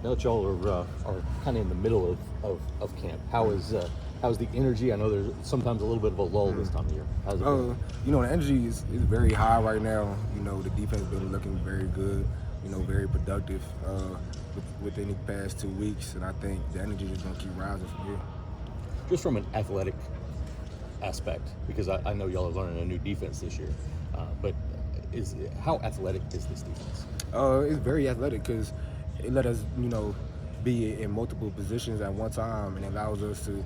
Now that y'all are kind of in the middle of camp, how's the energy? I know there's sometimes a little bit of a lull this time of year. How's it going? The energy is very high right now. The defense been looking very good. Very productive within the past 2 weeks, and I think the energy is going to keep rising from here. Just from an athletic aspect, because I know y'all are learning a new defense this year, but how athletic is this defense? It's very athletic because it let us, be in multiple positions at one time, and it allows us to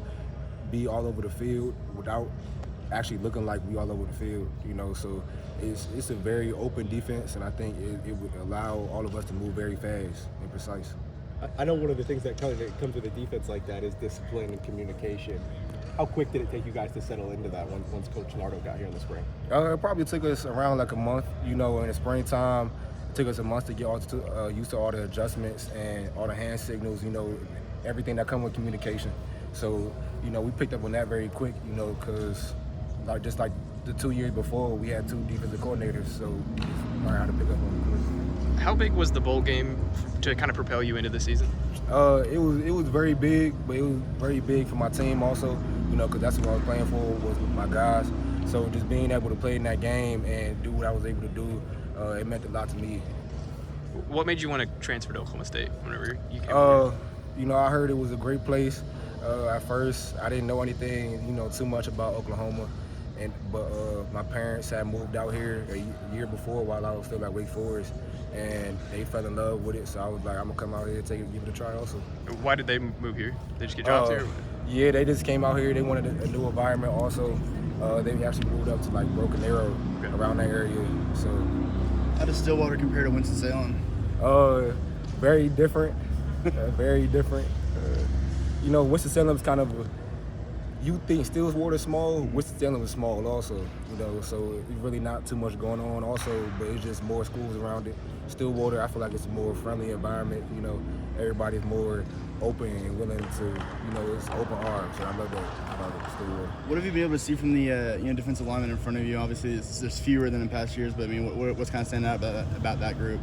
be all over the field without actually looking like we all over the field. So it's a very open defense, and I think it would allow all of us to move very fast and precise. I know one of the things that comes with a defense like that is discipline and communication. How quick did it take you guys to settle into that once Coach Nardo got here in the spring? It probably took us around like a month. In the springtime, it took us a month to get used to all the adjustments and all the hand signals, everything that comes with communication. So, we picked up on that very quick, because just like the 2 years before, we had 2 defensive coordinators, so we just learned how to pick up on it quick. How big was the bowl game to kind of propel you into the season? It was very big, but it was very big for my team also, because that's what I was playing for, was with my guys. So just being able to play in that game and do what I was able to do, it meant a lot to me. What made you want to transfer to Oklahoma State whenever you came over? I heard it was a great place. At first, I didn't know anything, too much about Oklahoma. But my parents had moved out here a year before while I was still at Wake Forest, and they fell in love with it. So I was like, I'm gonna come out here and give it a try also. Why did they move here? They just get jobs here? Yeah, they just came out here. They wanted a new environment also. They actually moved up to like Broken Arrow, around that area. So how does Stillwater compare to Winston-Salem? Very different. Very different. Winston-Salem's kind of you think Stillwater small, Winston-Salem is small also, so it's really not too much going on also, but it's just more schools around it. Stillwater, I feel like it's a more friendly environment, everybody's more open and willing to, it's open arms, and I love that about Stillwater. What have you been able to see from the defensive linemen in front of you? Obviously, there's fewer than in past years, but I mean, what's kind of standing out about that group?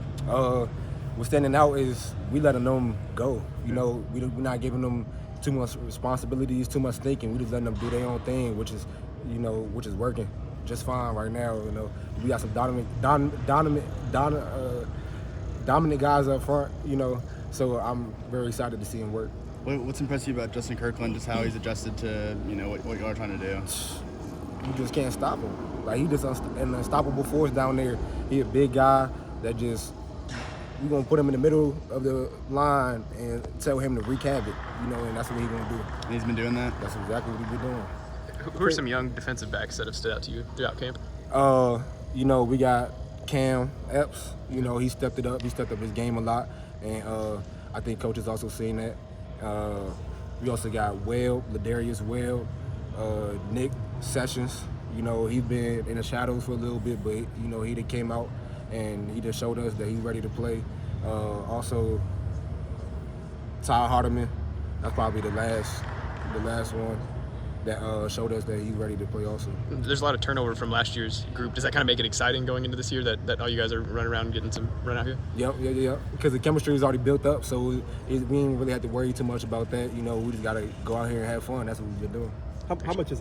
What's standing out is we letting them go. We're not giving them too much responsibilities, too much thinking. We just letting them do their own thing, which is working just fine right now. We got some dominant guys up front. So I'm very excited to see him work. What's impressed you about Justin Kirkland? Just how he's adjusted to what you are trying to do. You just can't stop him. Like, he just an unstoppable force down there. He a big guy that just. We're going to put him in the middle of the line and tell him to wreak havoc, and that's what he's going to do. And he's been doing that? That's exactly what he's been doing. Who are some young defensive backs that have stood out to you throughout camp? We got Cam Epps. He stepped it up. He stepped up his game a lot, and I think coach has also seen that. We also got Ladarius Weld, Nick Sessions. He's been in the shadows for a little bit, but, he done came out and he just showed us that he's ready to play. Also, Ty Hardiman, that's probably the last one that showed us that he's ready to play also. There's a lot of turnover from last year's group. Does that kind of make it exciting going into this year that all you guys are running around and getting some run out here? Yep. Because the chemistry is already built up, so we didn't really have to worry too much about that. We just got to go out here and have fun. That's what we've been doing. How much is